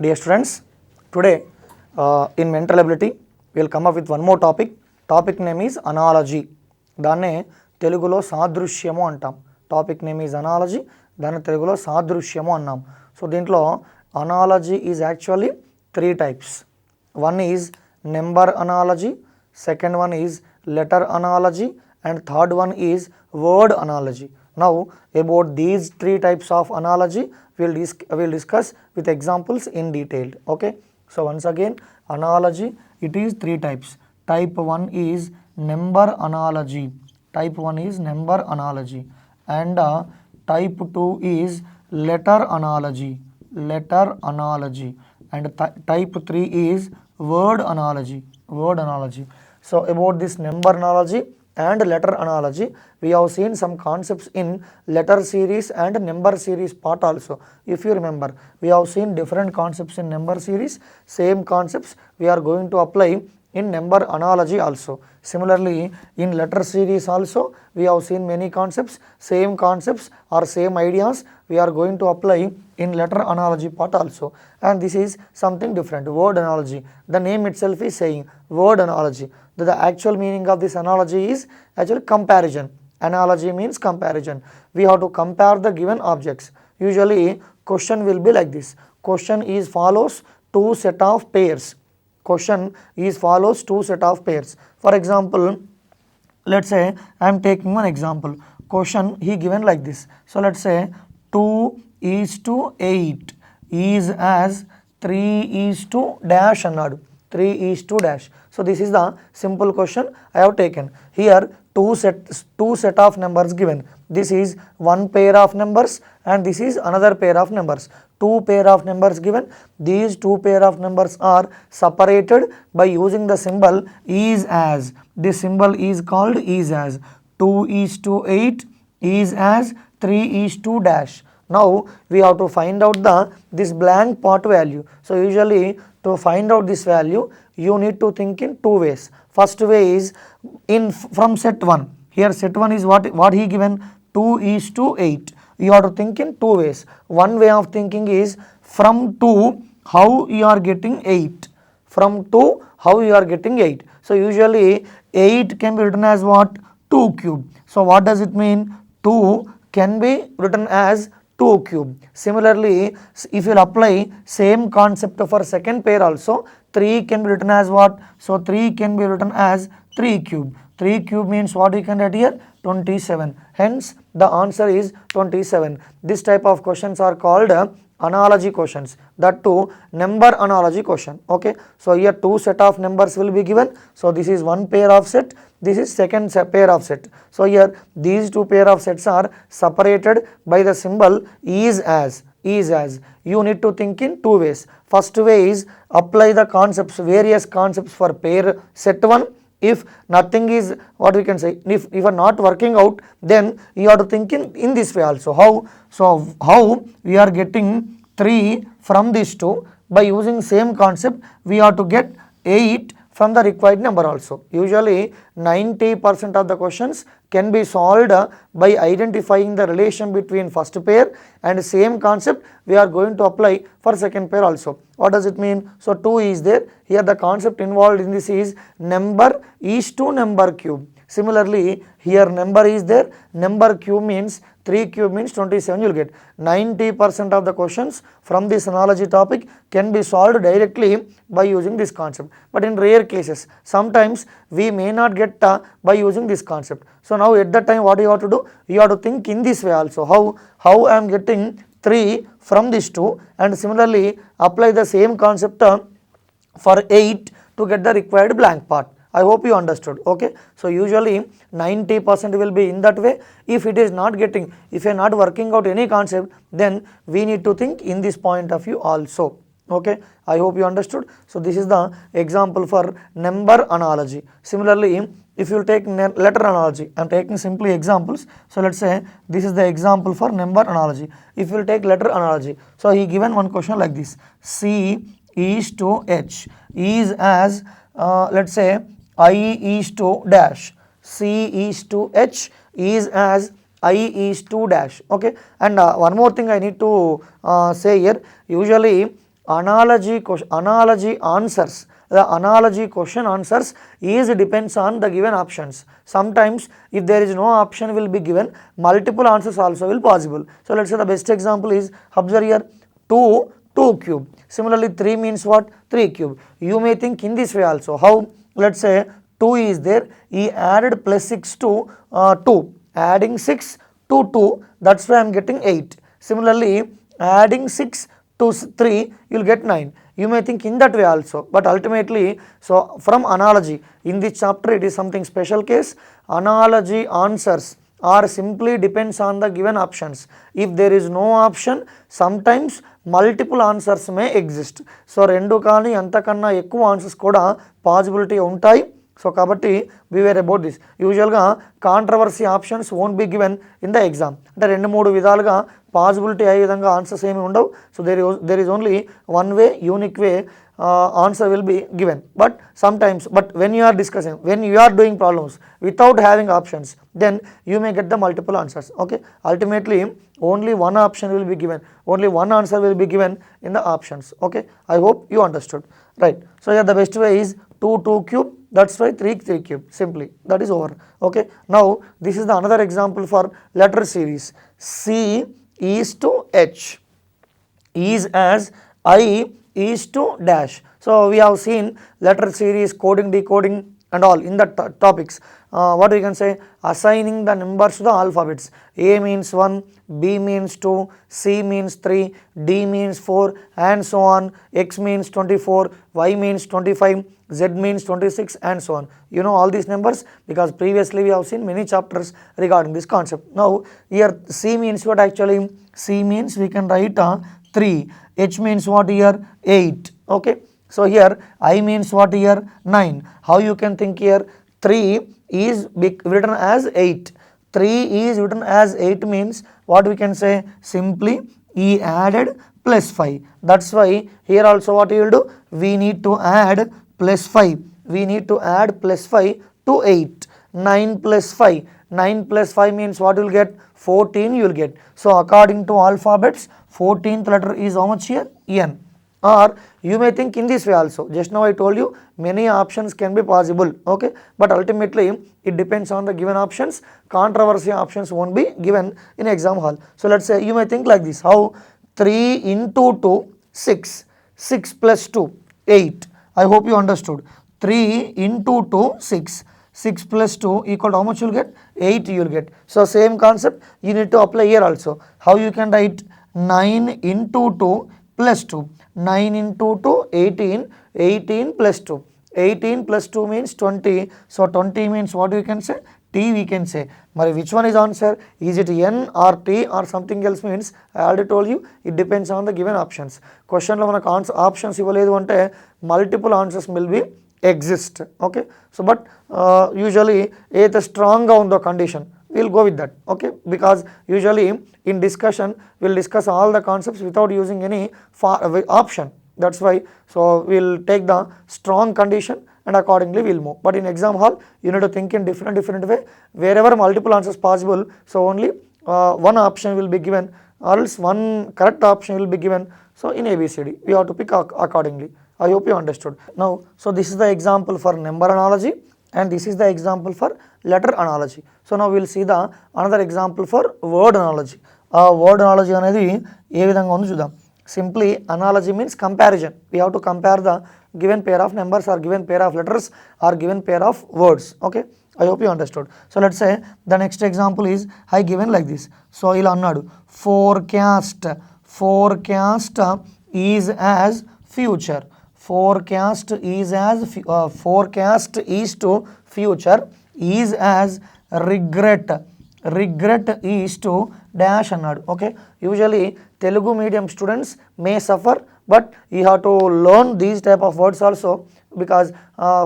Dear students, today in mental ability we will come up with one more topic. Topic name is analogy. దాన్నే తెలుగులో సాదృశ్యము అంటాం. Topic name is analogy, దాన్ని తెలుగులో సాదృశ్యము అన్నాం. So దీంట్లో analogy is actually three types. One is number analogy, second one is letter analogy, and third one is word analogy. Now about these three types of analogy we will discuss with examples in detail. Okay, so once again, analogy, it is three types. Type 1 is number analogy, type 1 is number analogy, and type 2 is letter analogy, and type 3 is word analogy. So about this number analogy and letter analogy, we have seen some concepts in letter series and number series part also. If you remember, we have seen different concepts in number series, same concepts we are going to apply in number analogy also. Similarly, in letter series also we have seen many concepts, same concepts or same ideas we are going to apply in letter analogy part also. And this is something different, word analogy. The name itself is saying word analogy. The actual meaning of this analogy is actually comparison. Analogy means comparison. We have to compare the given objects. Usually question will be like this. Question is follows two set of pairs. Question is follows two set of pairs. For example, let's say I am taking one example. Question he given like this. So let's say 2:8 is as 3:dash annadu. 3:dash. So this is the simple question I have taken. Here two set of numbers given. This is one pair of numbers and this is another pair of numbers. Two pair of numbers given. These two pair of numbers are separated by using the symbol is as. This symbol is called is as. 2:8 is as 3:dash. Now we have to find out this blank part value. So usually to find out this value you need to think in two ways. First way is from set 1. Here set 1 is what he given, 2:8. You have to think in two ways. One way of thinking is from 2 how you are getting 8. From 2 how you are getting 8. So usually 8 can be written as what? 2 cube. So what does it mean? 2 can be written as 2 cube. Similarly, if you will apply same concept for second pair also, 3 can be written as what? So 3 can be written as 3 cube. 3 cube means what we can write here? 27. Hence the answer is 27. This type of questions are called analogy questions. That too number analogy question. Okay. So here two set of numbers will be given. So this is one pair of set. This is second pair of set. So here these two pair of sets are separated by the symbol is as. You need to think in two ways. First way is apply the concepts, various concepts for pair set 1. If nothing is what we can say, if you are not working out, then you have to think in this way also. How? So how we are getting 3 from these two? By using same concept we have to get 8 from the required number also. Usually 90% of the questions can be solved by identifying the relation between first pair, and same concept we are going to apply for second pair also. What does it mean? So 2 is there. Here the concept involved in this is number is to number cube. Similarly here number is there, number cube means 3 cube means 27. You will get 90% of the questions from this analogy topic can be solved directly by using this concept. But in rare cases, sometimes we may not get by using this concept. So now at that time what you have to do? You have to think in this way also. How I am getting 3 from these two, and similarly apply the same concept for 8 to get the required blank part. I hope you understood. Okay. So usually 90% will be in that way. If it is not getting, if you are not working out any concept, then we need to think in this point of view also. Okay. I hope you understood. So this is the example for number analogy. Similarly, if you take letter analogy, I am taking simply examples. So let's say this is the example for number analogy. If you take letter analogy, so he given one question like this: C is to H is as let's say I is to dash. C is to H is as I is to dash. Okay. And one more thing I need to say here, usually analogy answers, the analogy question answers is depends on the given options. Sometimes if there is no option will be given, multiple answers also will possible. So let's say the best example is, observe here, 2 cube. Similarly 3 means what? 3 cube. You may think in this way also. How? Let's say 2 is there, he added plus 6 to 2, adding 6 to 2, that's why I am getting 8. Similarly adding 6 to 3 you will get 9. You may think in that way also, but ultimately, so from analogy, in this chapter it is something special case. Analogy answers are simply depends on the given options. If there is no option, sometimes multiple answers may exist. So rendu kaani antakanna ekku answers kuda possibility untayi. So kabatti beware about this. Usually controversy options won't be given in the exam. అంటే 2-3 విధాలుగా possibility అయ్యే విధంగా answers ఏమి ఉండవు. So there is only one way, unique way answer will be given. But sometimes, when you are discussing, when you are doing problems without having options, then you may get the multiple answers. Okay, ultimately only one option will be given, only one answer will be given in the options. Okay, I hope you understood, right? So here the best way is 2 cube, that's why 3 cube, simply, that is over. Okay, now this is the another example for letter series. C is to H is as I is to dash. So we have seen letter series, coding, decoding and all in the topics. What we can say, assigning the numbers to the alphabets. A means 1, B means 2, C means 3, D means 4 and so on. X means 24, Y means 25, Z means 26 and so on. You know all these numbers because previously we have seen many chapters regarding this concept. Now here C means what actually? C means we can write 3. H means what here? 8. Okay. So here I means what here? 9. How you can think here? 3 is written as 8. 3 is written as 8 means what we can say? Simply he added plus 5. That's why here also what you will do? We need to add plus 5. We need to add plus 5 to 8. 9 plus 5. 9 plus 5 means what you will get? 14 you will get. So according to alphabets, 14th letter is how much here? N. Or you may think in this way also. Just now I told you many options can be possible. Okay, but ultimately it depends on the given options. Controversy options won't be given in exam hall. So let's say you may think like this. How? 3 into 2, 6. 6 plus 2, 8. I hope you understood. 3 into 2, 6. 6 plus 2 equal to how much you will get? 8 you will get. So same concept you need to apply here also. How you can write? 9 into 2 plus 2. 9 into 2, 18. 18 plus 2. 18 plus 2 means 20. So 20 means what we can say? T we can say. But which one is answer? Is it N or T or something else? Means I already told you it depends on the given options. Question lo manaku options ivvaledu ante multiple answers will be exist. Okay, so but usually either strong ga undo condition, we will go with that. Okay, because usually in discussion we will discuss all the concepts without using any option. That's why, so we will take the strong condition and accordingly we will move. But in exam hall you need to think in different way. Wherever multiple answers possible, so only one option will be given or else one correct option will be given. So in ABCD we have to pick accordingly. I hope you understood. Now, so this is the example for number analogy and this is the example for letter analogy. So now we will see the another example for word analogy. Word analogy anedi ఏ విధంగా ఉందో చూద్దాం. Simply analogy means comparison. We have to compare the given pair of numbers or given pair of letters or given pair of words. Okay, I hope you understood. So let's say the next example is I given like this. So ila annadu, forecast is as future. Forecast is as forecast is to future, is as regret is to dash annadu. Okay, usually Telugu medium students may suffer, but you have to learn these type of words also because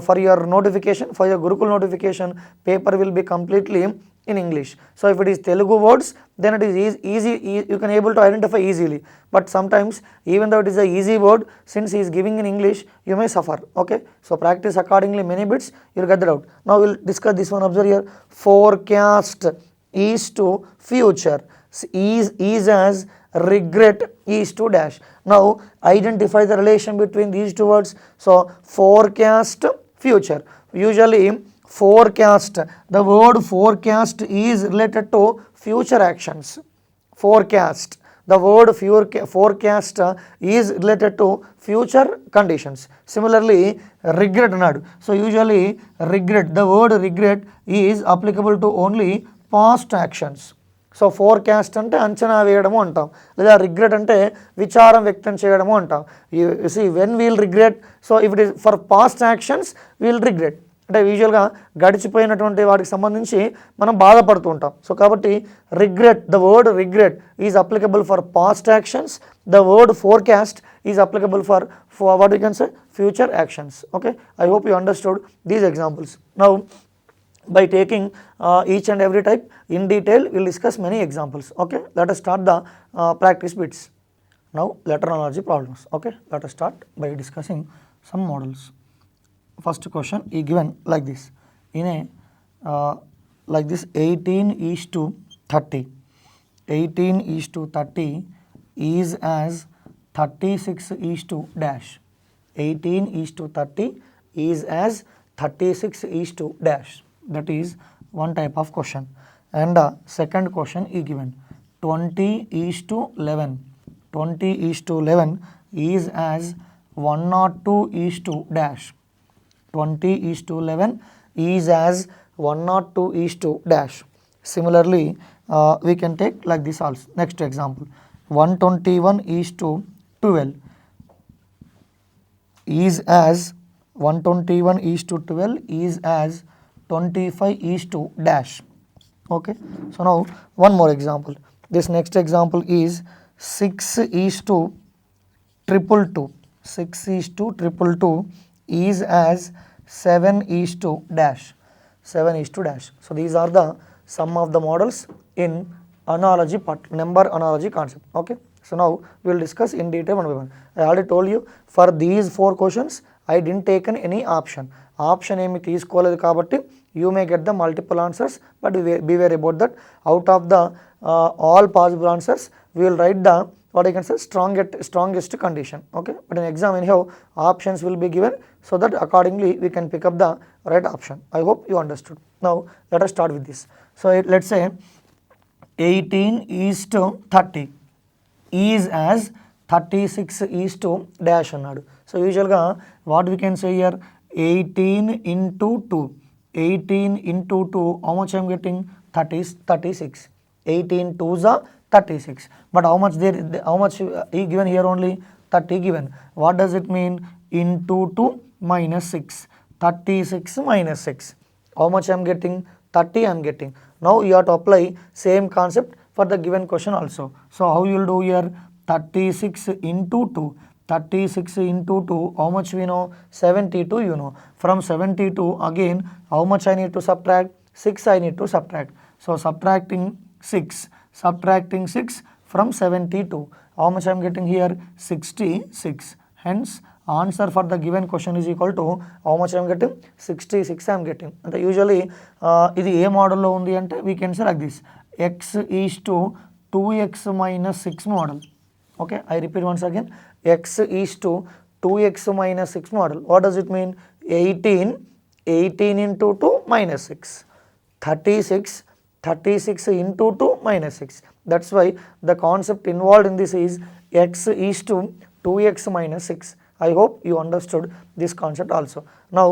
for your notification, for your Gurukul notification, paper will be completely in English. So if it is Telugu words, then it is easy, you can able to identify easily. But sometimes even though it is a easy word, since he is giving in English, you may suffer. Okay, so practice accordingly many bits, you will get that out. Now we will discuss this one. Observe here, forecast is to future, is as regret is to dash. Now identify the relation between these two words. So forecast, future. Usually forecast, the word forecast is related to future actions. Forecast, the word forecast is related to future conditions. Similarly regret anadu. So usually regret, the word regret is applicable to only past actions. So forecast అంటే అంచనా వేయడము అంటాం, లేదా regret అంటే విచారం వ్యక్తం చేయడము అంటాం. You see when we'll regret, so if it is for past actions we'll regret, అంటే యూజువల్గా గడిచిపోయినటువంటి వాటికి సంబంధించి మనం బాధపడుతూ ఉంటాం. సో కాబట్టి regret, the word regret is applicable for past actions, the word forecast is applicable for what you can say future actions. Okay, I hope you understood these examples. Now by taking each and every type in detail, we will discuss many examples. Okay, let us start the practice bits. Now letter analogy problems. Okay, let us start by discussing some models. First question is given like this, in a like this 18:30, 18:30 is as 36:dash. 18:30 is as 36:dash. That is one type of question. And second question is given 20:11. 20:11 is as 102:dash. 20:11 is as 102:dash. Similarly we can take like this also. Next example, 121:12 is as 121:12 is as 25:dash. Okay, so now one more example. This next example is 6:222. 6:222 is as 7:dash. 7:dash. So these are the some of the models in analogy part, number analogy concept. Okay, so now we will discuss in detail one by one. I already told you for these 4 questions I didn't taken any option. Option ఏమి తీసుకోలేదు కాబట్టి you may get the multiple answers, but be aware about that. Out of the all possible answers we will write the what I can say strongest condition. Okay, but in exam anyhow options will be given, so that accordingly we can pick up the right option. I hope you understood. Now let us start with this. So let's say 18:30 is as 36:dash అన్నాడు. So usually what we can say here, 18 into 2. 18 into 2, how much I am getting? 36. 18 2s are 36. But how much there? How much he given here? Only 30 given. What does it mean? Into 2 minus 6. 36 minus 6. How much I am getting? 30 I am getting. Now you have to apply same concept for the given question also. So how you will do here? 36 into 2. 36 into 2, how much we know? 72 you know. From 72 again, how much I need to subtract? 6 I need to subtract. So subtracting 6 from 72, how much I am getting here? 66. Hence answer for the given question is equal to how much I am getting? 66 I am getting. And usually ఇది ఏ మోడల్లో ఉంది అంటే we can say like this, x is to 2x minus 6 model. Okay, I repeat once again, x is to 2x minus 6 model. What does it mean? 18 into 2 minus 6. 36 into 2 minus 6. That's why the concept involved in this is x is to 2x minus 6. I hope you understood this concept also. Now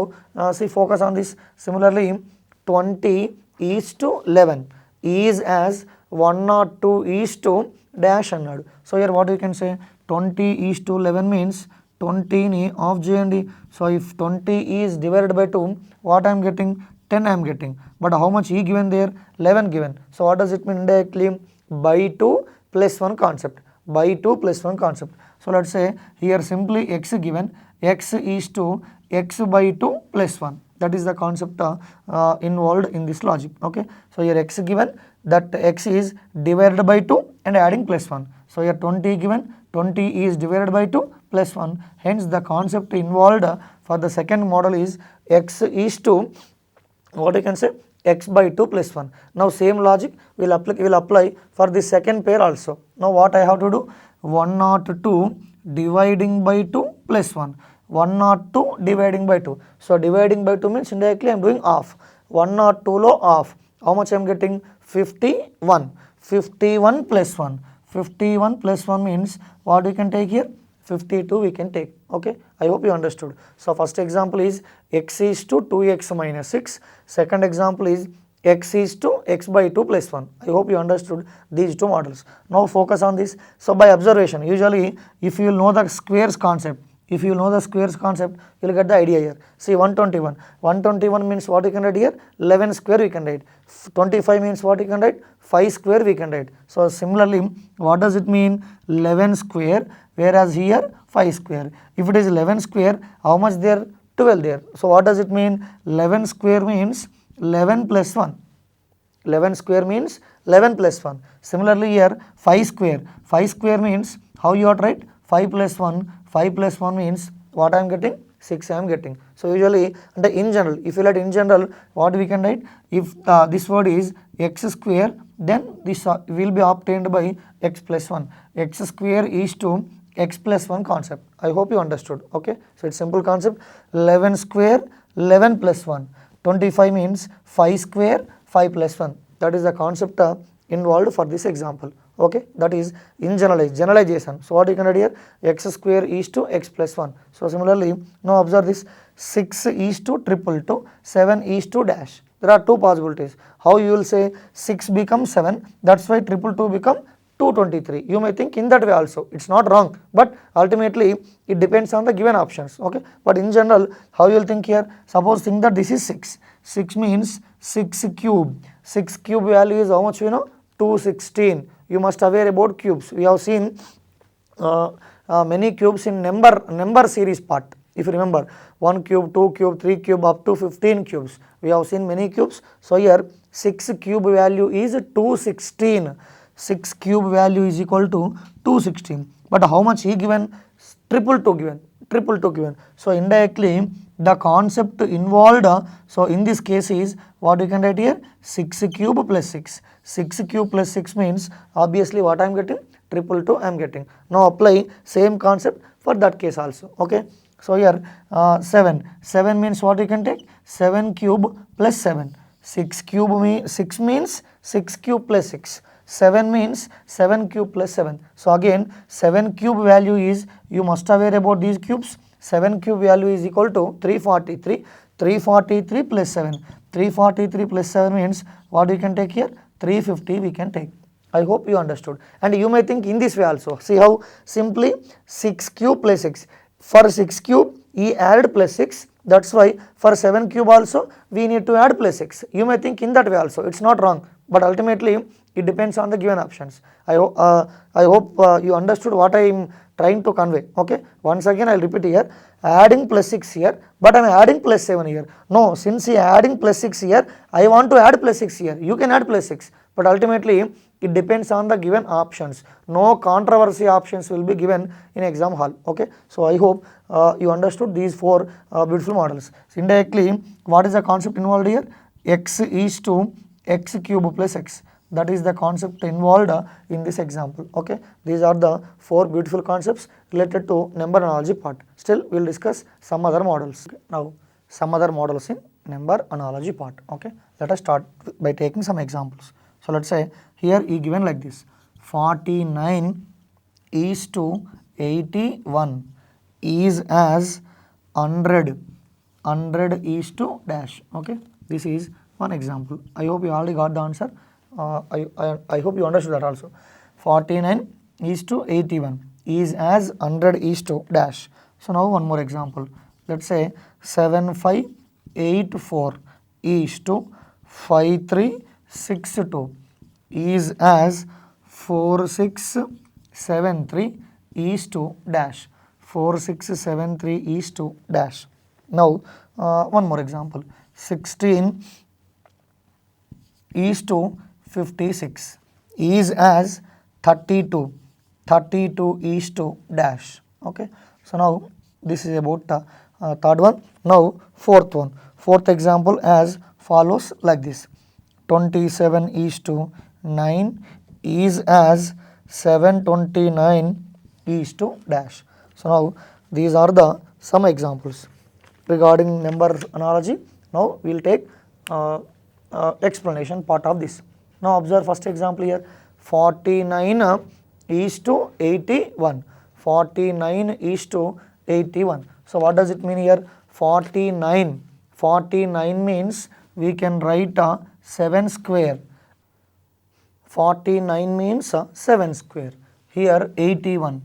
see, focus on this. Similarly 20:11 is as 102 dash అన్నాడు. So here what we can say, 20:11 means 20ని of చేయండి. So if 20 is divided by 2, what I am getting? 10 I am getting. But how much he given there? 11 given. So what does it mean indirectly? By 2 plus 1 concept. By 2 plus 1 concept. So let's say here simply x given, x is to x by 2 plus 1. That is the concept involved in this logic. Okay, so here x given, that x is divided by 2 and adding plus 1. So here 20 given, 20 is divided by 2 plus 1. Hence the concept involved for the second model is x is to what you can say, x by 2 plus 1. Now same logic will apply for the second pair also. Now what I have to do? 102 dividing by 2 plus 1. 102 dividing by 2. So dividing by 2 means indirectly I am doing half. 102 lo half. How much I am getting? 51. 51 plus 1. 51 plus 1 means what we can take here? 52 we can take. Okay, I hope you understood. So first example is x is to 2x minus 6. Second example is x is to x by 2 plus 1. I hope you understood these two models. Now focus on this. So by observation, usually if you will know the squares concept, you will get the idea here. See 121. 121 means what you can write here? 11 square we can write. 25 means what you can write? 5 square we can write. So similarly, what does it mean? 11 square, whereas here 5 square. If it is 11 square, how much there? 12 there. So what does it mean? 11 square means 11 plus 1. 11 square means 11 plus 1. Similarly here 5 square. 5 square means how you are to write? 5 plus 1. 5 plus 1 means what I am getting? 6 I am getting. So usually in general, if you let in general, what we can write? If this word is x square, then this will be obtained by x plus 1. X square is to x plus 1 concept. I hope you understood. Okay, so it's simple concept. 11 square, 11 plus 1. 25 means 5 square, 5 plus 1. That is the concept involved for this example. Okay, that is in generalization. So what you can write here? X square is to x plus 1. So similarly, now observe this. 6 is to triple 2, 7 is to dash. There are two possibilities. How you will say 6 becomes 7, that's why triple 2 become 223. You may think in that way also. It's not wrong, but ultimately it depends on the given options. Okay, but in general, how you will think here? Suppose think that this is 6. 6 means 6 cube. 6 cube value is how much we know? 216. You must aware about cubes. We have seen many cubes in number series part. If you remember, 1 cube, 2 cube, 3 cube, up to 15 cubes. We have seen many cubes. So here 6 cube value is 216. 6 cube value is equal to 216. But how much he given? Triple 2 given. So indirectly the concept involved, so in this case is what we can write here? 6 cube plus 6. 6 cube plus 6 means obviously what I am getting? Triple 2 I am getting. Now apply same concept for that case also. Okay. So here 7. 7 means what you can take? 7 cube plus 7. 6 means 6 cube plus 6. 7 means 7 cube plus 7. So again 7 cube value is, you must aware about these cubes. 7 cube value is equal to 343. 343 plus 7. 343 plus 7 means what we can take here? 350 we can take. I hope you understood. And you may think in this way also. See how simply 6 cube plus 6. For 6 cube he added plus 6. That's why for 7 cube also we need to add plus 6. You may think in that way also. It's not wrong. But ultimately it depends on the given options. I hope you understood what I am trying to convey. Okay. Once again I will repeat here. Adding plus 6 here, but I am adding plus 7 here. No, since he adding plus 6 here, I want to add plus 6 here. You can add plus 6. But ultimately it depends on the given options. No controversy options will be given in exam hall. Okay. So I hope you understood these four beautiful models. So indirectly, what is the concept involved here? X is to x cube plus x. That is the concept involved in this example. Okay. These are the four beautiful concepts related to number analogy part. Still we will discuss some other models. Okay. Now some other models in number analogy part. Okay. Let us start by taking some examples. So let us say here he given like this: 49 is to 81 is as 100 is to dash. Okay. This is one example. I hope you already got the answer. I hope you understood that also. 49 is to 81 is as 100 is to dash. So now one more example. Let's say 7584 is to 5362 is as 4673 is to dash. 4673 is to dash. Now one more example. 16 is to 56 is as 32 is to dash. Okay. So now this is about third one. Now fourth one. Fourth example as follows like this: 727:9 is as 729:dash. So now these are the some examples regarding number analogy. Now we will take explanation part of this. Now observe first example here, 49:81. 49:81. So what does it mean here? 49 means we can write 7 square. 49 means 7 square. Here 81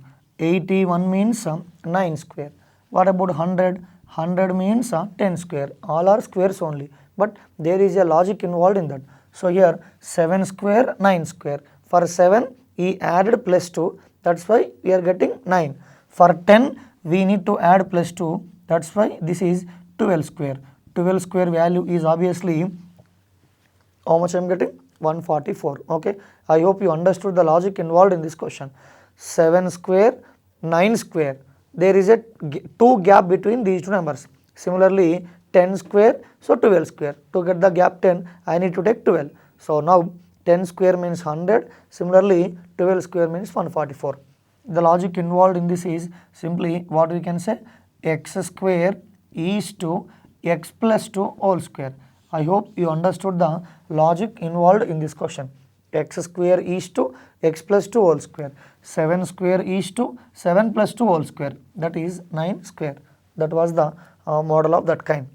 means 9 square. What about 100? 100 means 10 square. All are squares only, but there is a logic involved in that. So here 7 square, 9 square. For 7 he added plus 2, that's why we are getting 9. For 10 we need to add plus 2, that's why this is 12 square. 12 square value is obviously, how much I am getting? 144. Okay, I hope you understood the logic involved in this question. 7 square, 9 square. There is a 2 gap between these two numbers. Similarly 10 square, so 12 square. To get the gap 10, I need to take 12. So now 10 square means 100. Similarly 12 square means 144. The logic involved in this is simply what we can say, x square is to x plus 2 whole square. I hope you understood the logic involved in this question. X square is to x plus 2 whole square. 7 square is to 7 plus 2 whole square. That is 9 square. That was the model of that kind.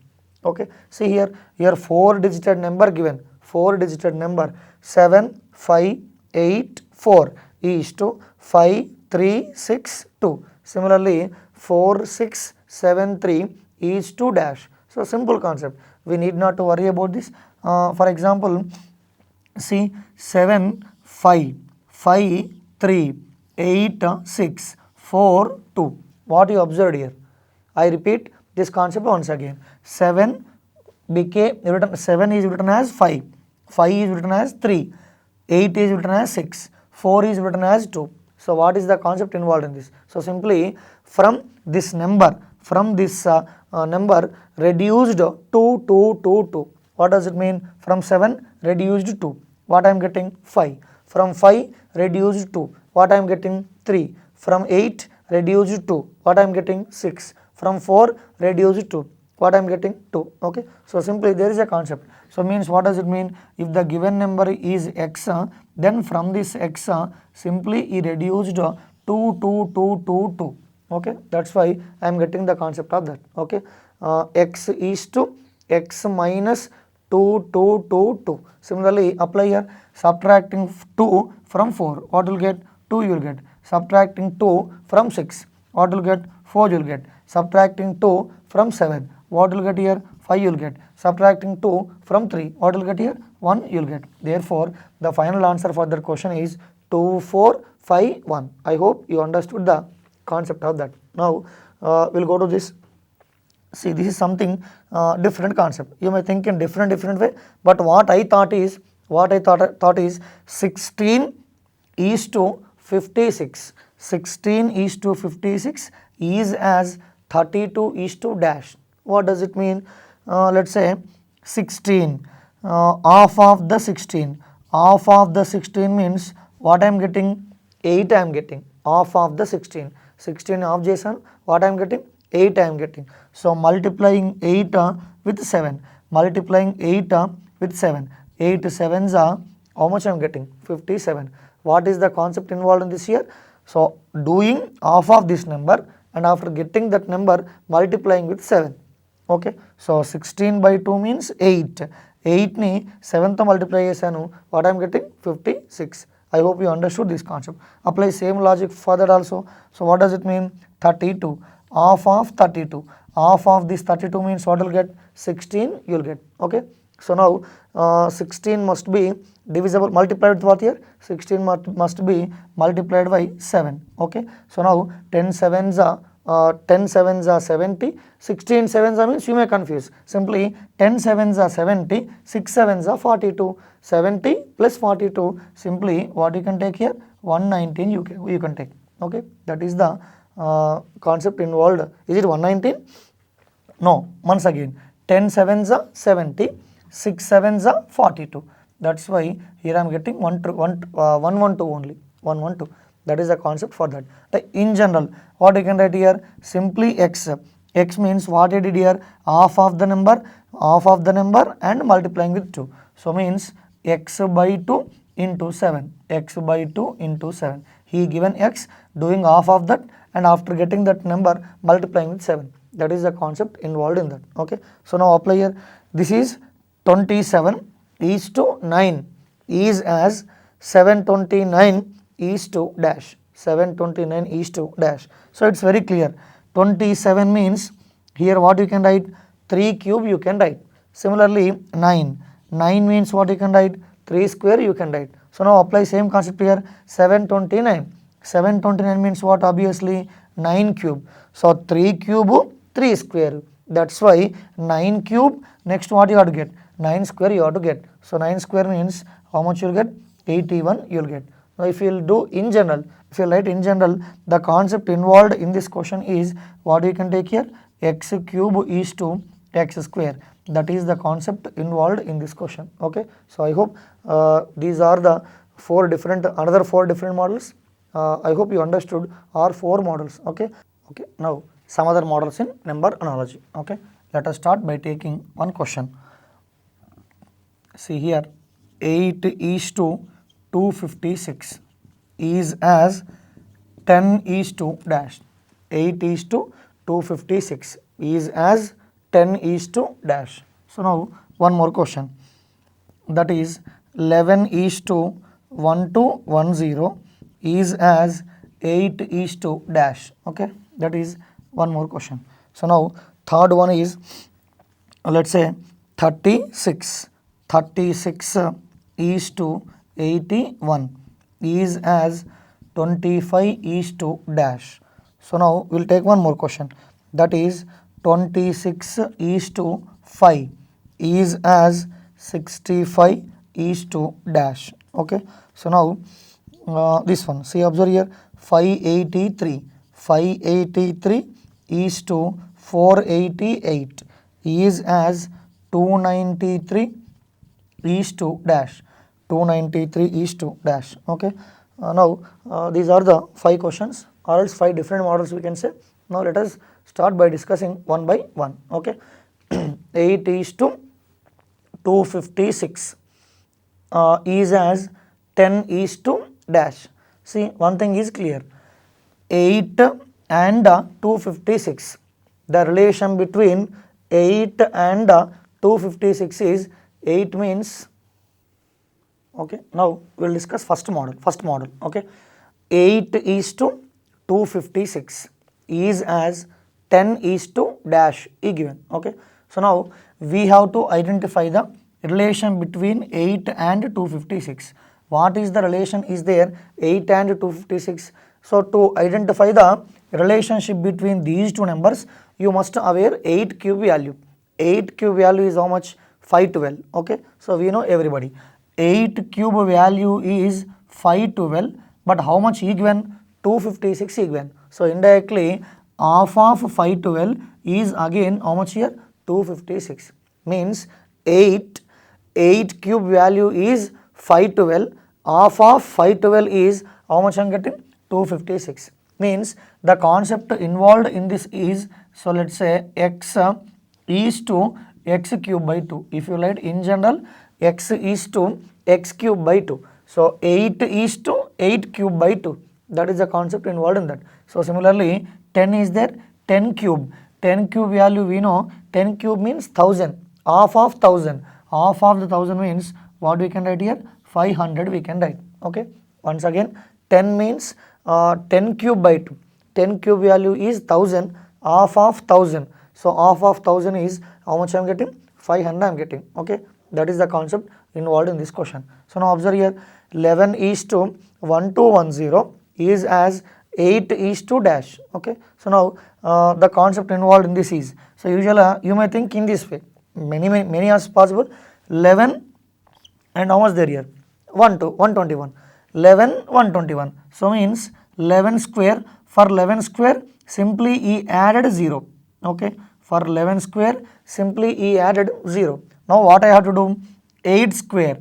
Okay. See here 4-digit number given. 4-digit number 7584 is to 5362. Similarly 4673 is to dash. So simple concept. We need not to worry about this. For example, see 7 5 5 3 8 6 4 2. What you observed here? I repeat this concept once again. 7 is written as 5. 5 is written as 3. 8 is written as 6. 4 is written as 2. So what is the concept involved in this? So simply from this number reduced to 2 2 2. What does it mean? From 7 reduced to what I am getting? 5. From 5 reduced to what I am getting? 3. From 8 reduced to what I am getting? 6. From 4 reduced to what I am getting? 2. Okay. So simply there is a concept. So means what does it mean? If the given number is x, then from this x simply he reduced to 2 2 2 2 2. Okay, that's why I am getting the concept of that. Okay, x is to x minus 2 2 2 2. Similarly apply here, subtracting 2 from 4, what will get? 2 you will get. Subtracting 2 from 6, what will get? 4 you will get. Subtracting 2 from 7, what will get here? 5 you will get. Subtracting 2 from 3, what will get here? 1 you will get. Therefore the final answer for that question is 2451. I hope you understood the concept of that. Now we'll go to this. See, this is something different concept. You may think in different way, but what I thought is 16 is to 56. 16 is to 56 is as 32 is to dash. What does it mean? Let's say 16, half of the 16. Half of the 16 means what I am getting? 8 I am getting. Half of the 16. 16 half Jason, what I am getting? 8 I am getting. So multiplying 8 with 7. Multiplying 8 with 7. 8 7s are, how much I am getting? 57. What is the concept involved in this here? So doing half of this number and after getting that number multiplying with 7. Okay. So 16 by 2 means 8. 8 ni 7 to multiply chesanu, what I am getting? 56. I hope you understood this concept. Apply same logic for that also. So what does it mean? 32. Half of 32. Half of this 32 means what will get? 16 you will get. Okay. So now 16 must be divisible, multiplied with what here? 16 must be multiplied by 7. Okay. So now 10 sevens are 70. 16 sevens are means you may confuse. Simply 10 sevens are 70. 6 sevens are 42. 70 plus 42. Simply what you can take here? 119 you can take. Okay. That is the concept involved. Is it 119? No. Once again, 10 sevens are 70. 6 sevens are 42. That's why here I am getting 112 only, 112. That is the concept for that. In general, what you can write here? Simply x. X means what I did here? Half of the number and multiplying with 2. So means x by 2 into 7. X by 2 into 7. He given x, doing half of that, and after getting that number multiplying with 7. That is the concept involved in that. Okay. So now apply here. This is 27 is to 9 is as 729 is to dash. 729 is to dash. So it's very clear. 27 means here what you can write? 3 cube you can write. Similarly 9. 9 means what you can write? 3 square you can write. So now apply same concept here. 729. 729 means what? Obviously 9 cube. So 3 cube, 3 square. That's why 9 cube. Next what you have to get? 9 square you have to get. So 9 square means how much you will get? 81 you will get. Now if you will do in general, if you write in general, the concept involved in this question is what you can take here? X cube is to x square. That is the concept involved in this question. Okay. So I hope these are the another four different models. I hope you understood our 4 models. Okay. Okay. Now some other models in number analogy. Okay. Let us start by taking one question. See here, 8 is to 256 is as 10 is to dash. 8 is to 256 is as 10 is to dash. So now one more question, that is 11 is to 1210 is as 8 is to dash. Okay, that is one more question. So now third one is, let's say 36 is to 81 is as 25 is to dash. So now we will take one more question, that is 26 is to 5 is as 65 is to dash. Okay. So now this one, see, observe here, 583 is to 488 is as 293 is to dash. 293 is to dash. Okay. Now these are the 5 questions, or else 5 different models we can say. Now let us start by discussing one by one. Okay. 8 is to 256 is as 10 is to dash. See, one thing is clear, 8 and 256, the relation between 8 and 256 is 8 means, okay, now we will discuss first model. Okay, 8 is to 256 is as 10 is to dash is given. Okay, so now we have to identify the relation between 8 and 256. What is the relation is there? 8 and 256. So to identify the relationship between these two numbers, you must aware 8 cube value. 8 cube value is how much? 512. Okay, so we know everybody 8 cube value is 512, but how much is given? 256 is given. So indirectly half of 512 is again how much here? 256. Means 8 cube value is 512, half of 512 is how much I am getting? 256. Means the concept involved in this is, so let's say x is to x cube by 2. If you write in general, x is to x cube by 2. So 8 is to 8 cube by 2. That is the concept involved in that. So similarly 10 is there, 10 cube. 10 cube value we know, 10 cube means 1000. Half of 1000. Half of the 1000 means what we can write here? 500 we can write. Okay. Once again 10 means 10 cube by 2. 10 cube value is 1000. Half of 1000. So half of 1000 is how much I am getting? 500 I am getting. Okay. That is the concept involved in this question. So now observe here, 11 is to 1210 is as 8 is to dash. Okay. So now the concept involved in this is, so usually you may think in this way, many as possible, 11 and how much there here? 121. 11, 121. So means 11 square, for 11 square simply he added 0. Okay. For 11 square simply he added 0. Now what I have to do? 8 square.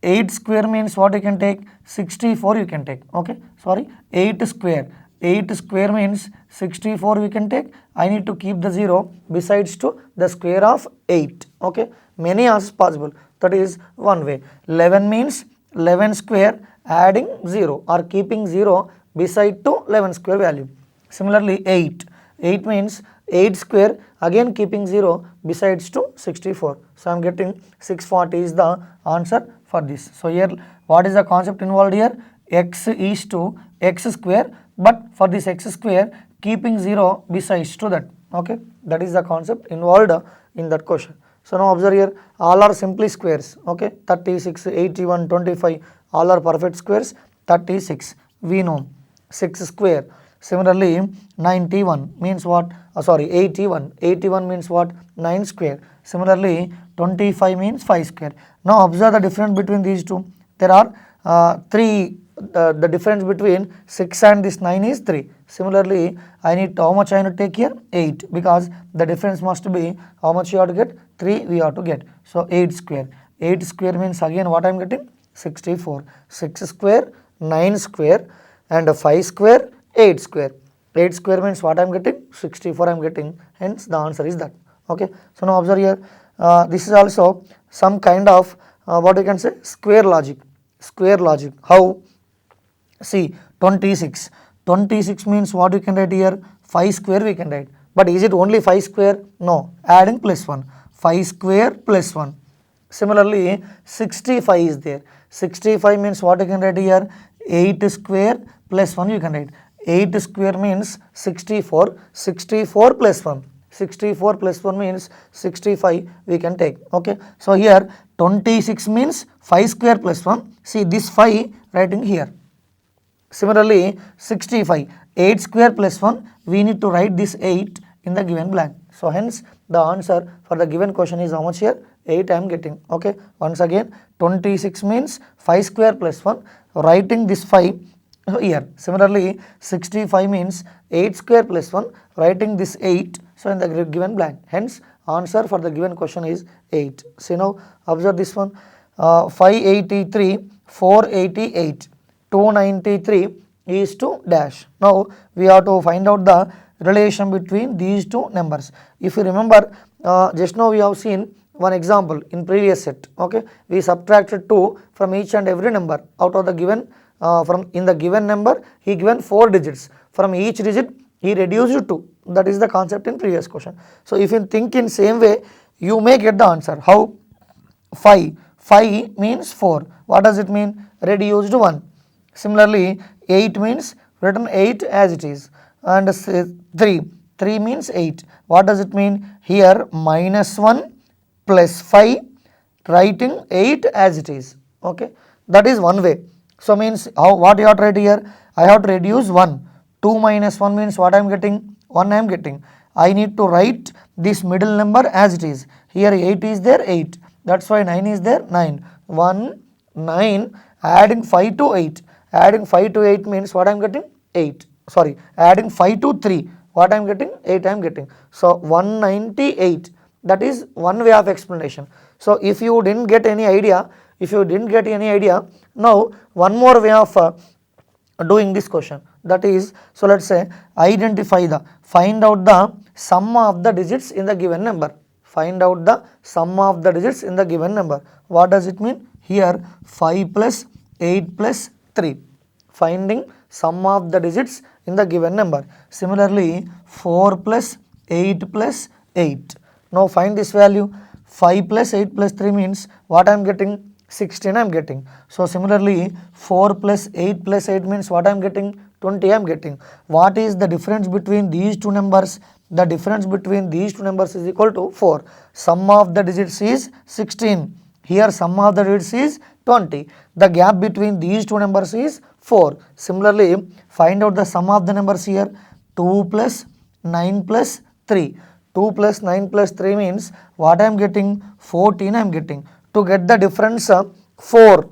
8 square means what you can take? 64 you can take. Okay, sorry, 8 square. 8 square means 64 we can take. I need to keep the 0 besides to the square of 8. Okay, many answers possible. That is one way. 11 means 11 square adding 0 or keeping 0 beside to 11 square value. Similarly 8. 8 means 8 square again keeping 0 besides to 64. So I am getting 640 is the answer for this. So here what is the concept involved here? X is to x square, but for this x square keeping 0 besides to that. Okay, that is the concept involved in that question. So now observe here, all are simply squares. Okay, 36, 81, 25 all are perfect squares. 36 we know, 6 square. Similarly 91 means what? 81. 81 means what? 9 square. Similarly 25 means 5 square. Now observe the difference between these two. There are 3. The difference between 6 and this 9 is 3. Similarly, I need to, how much I need to take here? 8, because the difference must be how much you have to get? 3 we have to get. So 8 square. 8 square means again what I am getting? 64. 6 square, 9 square, and 5 square, 8 square. 8 square means what I am getting? 64 I am getting. Hence the answer is that. Okay. So now observe here. This is also some kind of what you can say? Square logic. Square logic. How? See, 26. 26 means what you can write here? 5 square we can write. But is it only 5 square? No. Adding plus 1. 5 square plus 1. Similarly, 65 is there. 65 means what you can write here? 8 square plus 1 you can write. 8 square means 64. 64 plus 1. 64 plus 1 means 65 we can take. Okay. So here 26 means 5 square plus 1. See this 5 writing here. Similarly 65, 8 square plus 1, we need to write this 8 in the given blank. So hence the answer for the given question is how much here? 8 I am getting. Okay. Once again 26 means 5 square plus 1, writing this 5 here. Similarly 65 means 8 square plus 1, writing this 8, so in the given blank. Hence answer for the given question is 8. See now observe this one, 583, 488. 293 is to dash. Now we have to find out the relation between these two numbers. If you remember, just now we have seen one example in previous set. Okay, we subtracted 2 from each and every number out of the given. From in the given number he given 4 digits. From each digit he reduced 2. That is the concept in previous question. So if you think in same way, you may get the answer. How? 5. 5 means 4. What does it mean? Reduced 1. Similarly 8 means written 8 as it is, and 3 means 8. What does it mean? Here minus 1 plus 5, writing 8 as it is. Okay, that is one way. So means how, what you have to write here? I have to reduce 1. 2 minus 1 means what I am getting? 1 I am getting. I need to write this middle number as it is. Here 8 is there, 8. That's why 9 is there, 9. 1, 9, adding 5 to 8. Adding 5 to 8 means what I am getting? 8. Sorry, adding 5 to 3. What I am getting? 8 I am getting. So 198. That is one way of explanation. So if you didn't get any idea, now one more way of doing this question. That is, so let's say find out the sum of the digits in the given number. Find out the sum of the digits in the given number. What does it mean? Here 5 plus 8 plus 3. Finding sum of the digits in the given number. Similarly 4 plus 8 plus 8. Now find this value. 5 plus 8 plus 3 means what I am getting? 16 I am getting. So similarly 4 plus 8 plus 8 means what I am getting? 20 I am getting. What is the difference between these two numbers? The difference between these two numbers is equal to 4. Sum of the digits is 16. Here sum of the digits is 20. The gap between these two numbers is 4. Similarly, find out the sum of the numbers here. 2 plus 9 plus 3. 2 plus 9 plus 3 means what I am getting? 14 I am getting. To get the difference 4,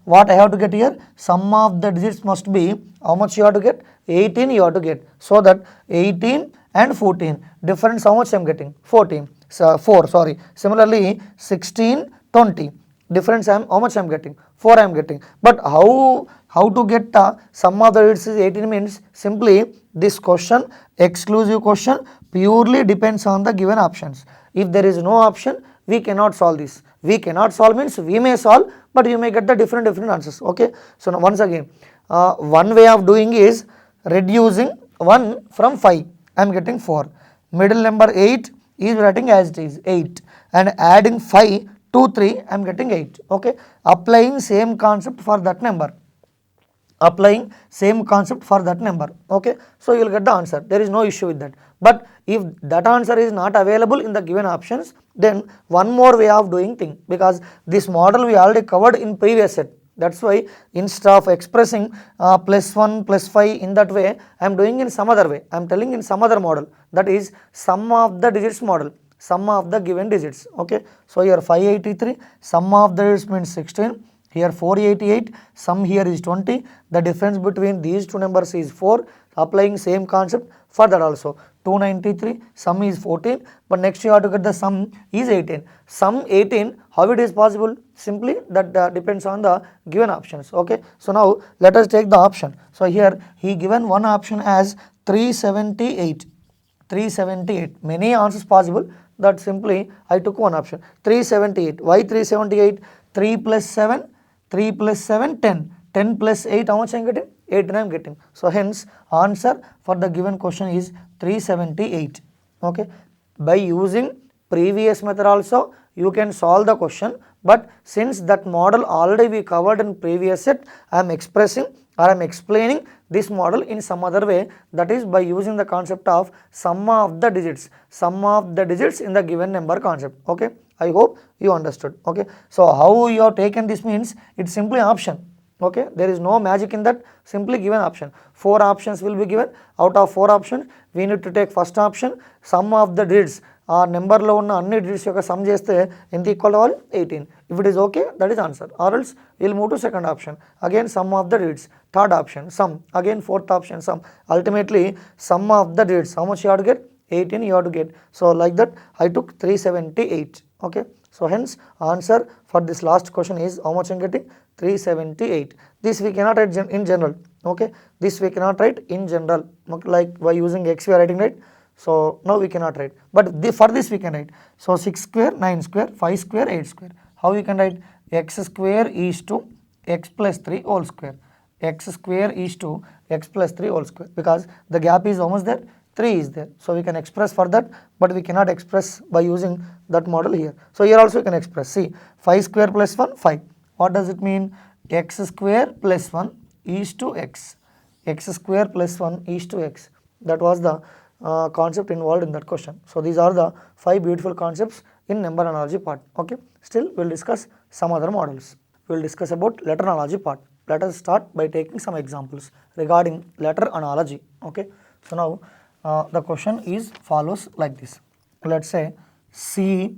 what I have to get here? Sum of the digits must be, how much you have to get? 18 you have to get. So that 18 and 14, difference how much I am getting? 4 sorry. Similarly 16, 20, difference how much I am getting? 4 I am getting. But how to get sum of the digits is 18 means simply this question, exclusive question, purely depends on the given options. If there is no option, we cannot solve this. We cannot solve means we may solve, but you may get the different answers. Okay. So now once again, one way of doing is reducing 1 from 5. I am getting 4. Middle number 8 is writing as it is 8, and adding 5 to 3 I am getting 8. Okay. Applying same concept for that number. Applying same concept for that number. Okay. So you will get the answer. There is no issue with that. But if that answer is not available in the given options, then one more way of doing thing, because this model we already covered in previous set. That's why instead of expressing +1 +5 in that way, I am doing in some other way. I am telling in some other model, that is sum of the digits model, sum of the given digits. Okay. So here 583, sum of the digits means 16. Here 488, sum here is 20. The difference between these two numbers is 4. Applying same concept for that also. 293, sum is 14, but next you have to get the sum is 18. Sum 18, how it is possible? Simply that depends on the given options. Okay. So now let us take the option. So here he given one option as 378. 378. Many answers possible. That simply I took one option. 378. Why 378? 3 plus 7. 3 plus 7, 10. 10 plus 8, how much I am getting? 18 I am getting. So hence answer for the given question is 378. Okay. By using previous method also you can solve the question, but since that model already we covered in previous set, I am expressing or I am explaining this model in some other way, that is by using the concept of sum of the digits, sum of the digits in the given number concept. Okay. I hope you understood. Okay. So how you have taken this means it's simply option. Okay. There is no magic in that, simply given option. 4 options will be given. Out of 4 options we need to take first option, sum of the digits. Number lo unna anni digits yokka sum cheste enta equal avali 18. If it is okay, that is answer. Or else we will move to second option. Again sum of the digits. Third option sum. Again fourth option sum. Ultimately sum of the digits. How much you have to get? 18 you have to get. So like that I took 378. Okay. So hence answer for this last question is how much I am getting? 378. This we cannot write in general. Okay. This we cannot write in general. Okay. Like by using x we are writing, right? So now we cannot write. But for this we can write. So 6 square, 9 square, 5 square, 8 square. How we can write? X square is to x plus 3 whole square. X square is to x plus 3 whole square, because the gap is almost there. 3 is there. So we can express for that, but we cannot express by using that model here. So here also we can express. See, 5 square plus 1, 5. What does it mean? X square plus 1 is to x. X square plus 1 is to x. That was the concept involved in that question. So these are the 5 beautiful concepts in number analogy part. Okay. Still we will discuss some other models. We will discuss about letter analogy part. Let us start by taking some examples regarding letter analogy. Okay. So now the question is follows like this. Let's say C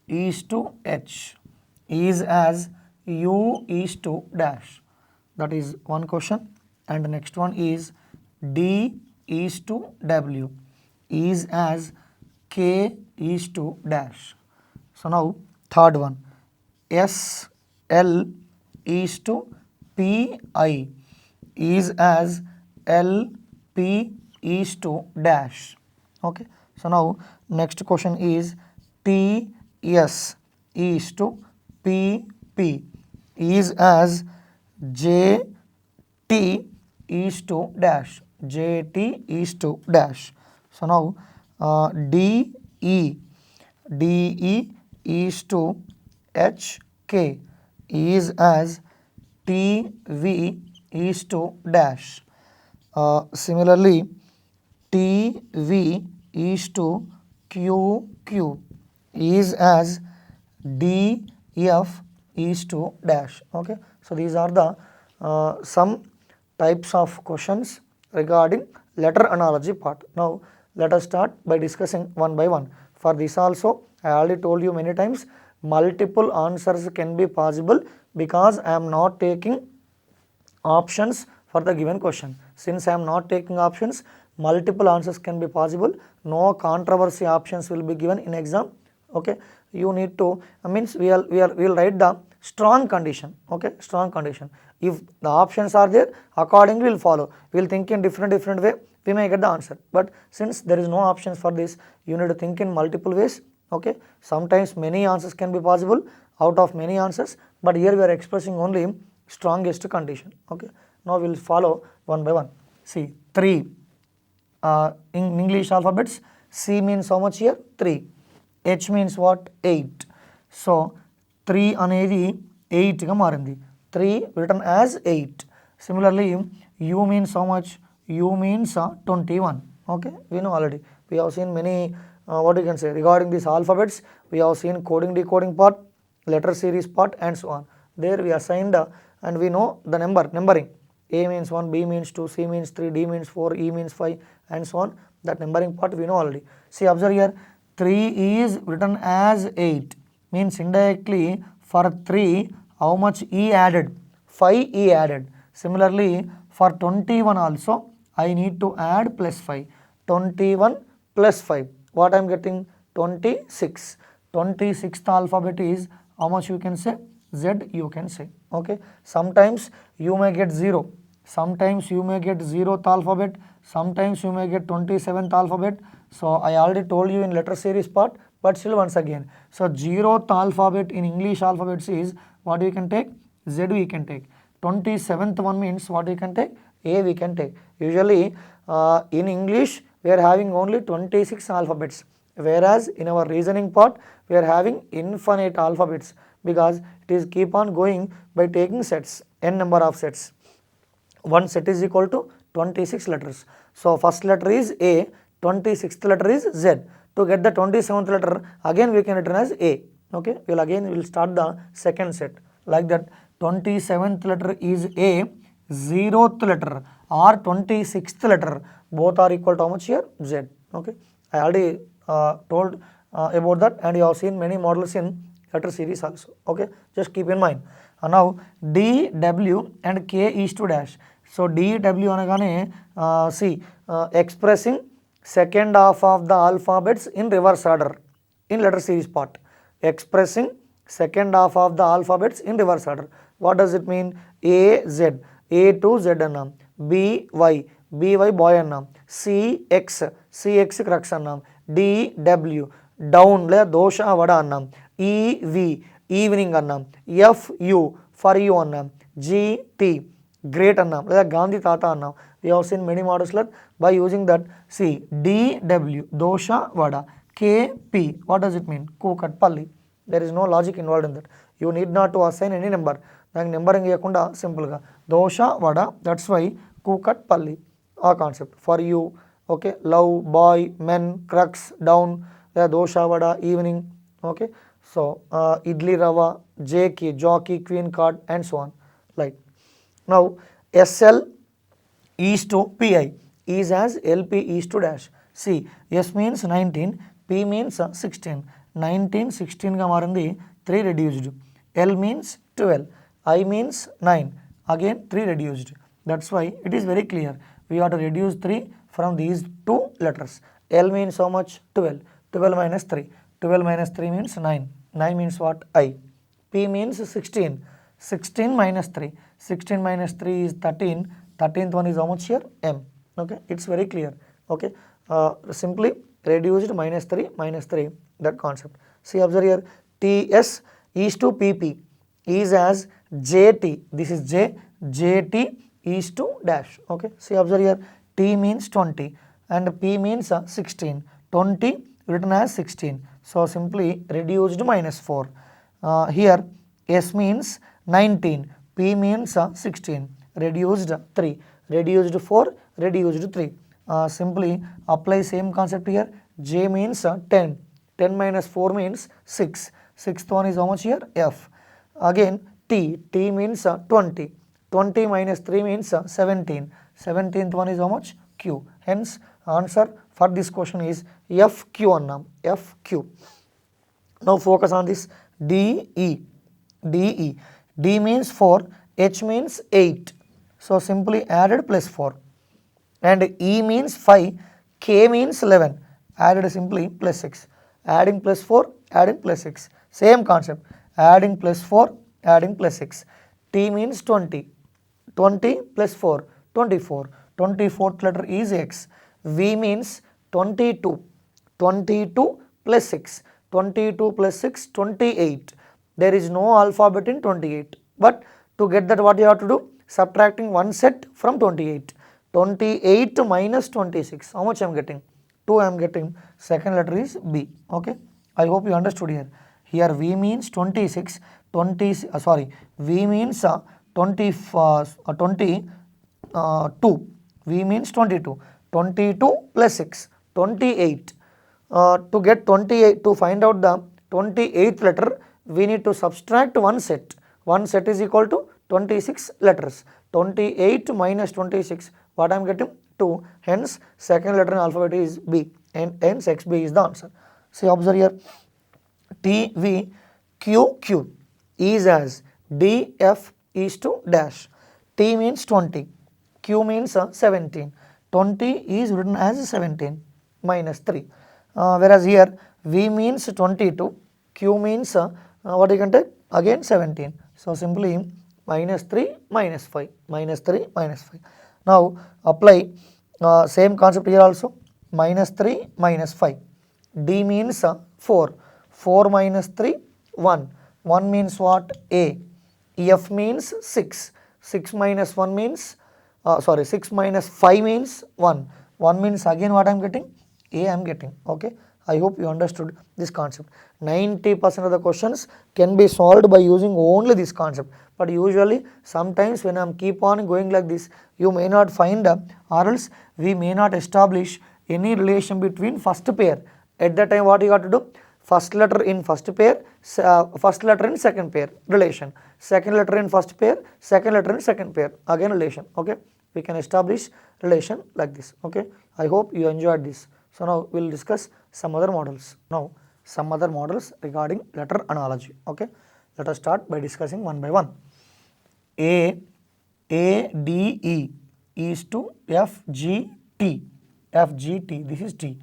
is to H is as U is to dash. That is one question. And the next one is D is to W is as K is to dash. So now third one, S L is to P I is as L P is to dash. Okay. So now next question is T S is to P P is as J T is to dash. J T is to dash. So now D E is to H K is as T V is to dash. Similarly T V is to Q Q is as D F is to dash. Okay. So these are the some types of questions regarding letter analogy part. Now let us start by discussing one by one. For this also I already told you many times, multiple answers can be possible because I am not taking options for the given question. Since I am not taking options, multiple answers can be possible. No controversy options will be given in exam. Okay. You need to, means we will write the strong condition. Okay, strong condition. If the options are there, accordingly we will follow. We will think in different way, we may get the answer. But since there is no options for this, you need to think in multiple ways. Okay, sometimes many answers can be possible out of many answers, but here we are expressing only strongest condition. Okay, now we will follow one by one. See, 3 in English alphabets, C means how much here? 3. H means what? 8. So 3 anedi 8 ga marindi. 3 written as 8. Similarly, U means how much? U means 21. Okay, we know already. We have seen many what you can say regarding these alphabets. We have seen coding, decoding part, letter series part, and so on. There we assigned and we know the numbering. A means 1, B means 2, C means 3, D means 4, E means 5, and so on. That numbering part we know already. See, observe here, 3 is written as 8, means indirectly for 3 how much E added? 5 E added. Similarly, for 21 also I need to add plus 5. 21 plus 5, what I am getting? 26. 26th alphabet is how much you can say? Z you can say. Okay, sometimes you may get 0, sometimes you may get 0th alphabet, sometimes you may get 27th alphabet. So I already told you in letter series part, but still once again. So 0th alphabet in English alphabets is what we can take? Z we can take. 27th one means what we can take? A we can take. Usually in English we are having only 26 alphabets, whereas in our reasoning part we are having infinite alphabets, because it is keep on going by taking sets, n number of sets. One set is equal to 26 letters. So first letter is A, 26th letter is Z. To get the 27th letter, again we can written as A. Okay, we will start the second set like that. 27th letter is A, 0th letter or 26th letter, both are equal to how much here? Z. Okay, I already told about that, and you have seen many models in letter series also. Okay, just keep in mind. Now D, W and K is to dash. So D, W anagane see expressing second half of the alphabets in reverse order in letter series part. Expressing second half of the alphabets in reverse order. What does it mean? A, Z, A to Z annam. B, Y, B, Y boy annam. C, X, C, X crux annam. D, W, down le dosha vada annam. E, V, evening annam. F, U, for you annam. G, T, great annam. Like Gandhi Tata annam. We have seen many models that by using that. See, D, W, dosha vada. K, P, what does it mean? 𝗂𝗽𝗍. There is no logic involved in that. You need not to assign any number. Like numbering iyakunda simple ga dosha vada, that's why 𝗂𝗽𝗍 a concept. For you, okay, love, boy, men, crux, down, dosha vada, evening. Okay, so idli rava, jki, jockey, queen card, and so on. Like now SL is to PI is as LP is to dash. See, S means 19, P means 16. 19, 16 ga marindi, 3 reduced. L means 12, I means 9, again 3 reduced. That's why it is very clear. We have to reduce 3 from these two letters. L means how much? 12. 12 minus 3. 12 minus 3 means 9. 9 means what? I. P means 16. 16 minus 3. 16 minus 3 is 13. 13th one is how much here? M. Okay, it's very clear. Okay, simply reduced minus 3, that concept. See, observe here, TS is to PP is as JT. This is J, JT is to dash. Okay, see, observe here, T means 20 and P means 16. 20 written as 16. So simply reduced minus 4. Here S means 19, P means 16, reduced 3, reduced 4, reduced 3. Simply apply same concept here. J means 10, 10 minus 4 means 6, 6th one is how much here? F. Again T, T means 20, 20 minus 3 means 17, 17th one is how much? Q. Hence answer for this question is FQ annam, FQ. Now focus on this DE, DE. D means 4, H means 8. So simply added plus 4. And E means 5, K means 11. Added simply plus 6. Adding plus 4, adding plus 6. Same concept. Adding plus 4, adding plus 6. T means 20. 20 plus 4, 24. 24th letter is X. V means 22. 22 plus 6. 22 plus 6, 28. There is no alphabet in 28. But to get that, what you have to do? Subtracting one set from 28. 28 minus 26. How much I am getting? 2 I am getting. Second letter is B. Okay. I hope you understood here. Here V means 26. V means 22. V means 22. 22 plus 6. 28. To get 28, to find out the 28th letter, we need to subtract one set. One set is equal to 26 letters. 28 minus 26, what I am getting? 2. Hence, second letter in alphabet is B, and hence XB is the answer. See, observe here. TVQQ is as 𝗕𝗵𝗍. T means 20. Q means 17. 20 is written as 17 minus 3. Whereas here V means 22. Q means what you can take? Again 17. So simply minus 3 minus 5. Minus 3 minus 5. Now apply same concept here also. Minus 3 minus 5. D means 4. 4 minus 3, 1. 1 means what? A. F means 6. 6 minus 1 means 6 minus 5 means 1. 1 means again what I am getting? A I am getting. Okay. I hope you understood this concept. 90% of the questions can be solved by using only this concept. But usually sometimes when I am keep on going like this, you may not find or else we may not establish any relation between first pair. At that time what you got to do? First letter in first pair, first letter in second pair, relation. Second letter in first pair, second letter in second pair, again relation. Okay. We can establish relation like this. Okay. I hope you enjoyed this. So now we will discuss some other models. Now some other models regarding letter analogy. Okay. Let us start by discussing one by one. A D E is to F G T. F G T, this is T,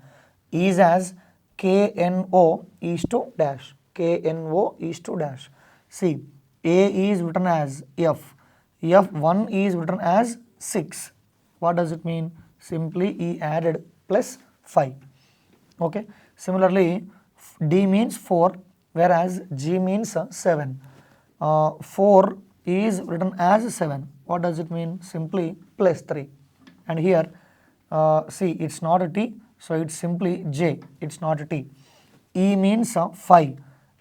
is as K N O is to dash. K N O is to dash. See, A is written as F. F1 is written as 6. What does it mean? Simply he added plus 5. Okay. Similarly, D means 4, whereas G means 7. 4 is written as 7. What does it mean? Simply plus 3. And here, see, it's not a T, so it's simply J. It's not a T. E means 5.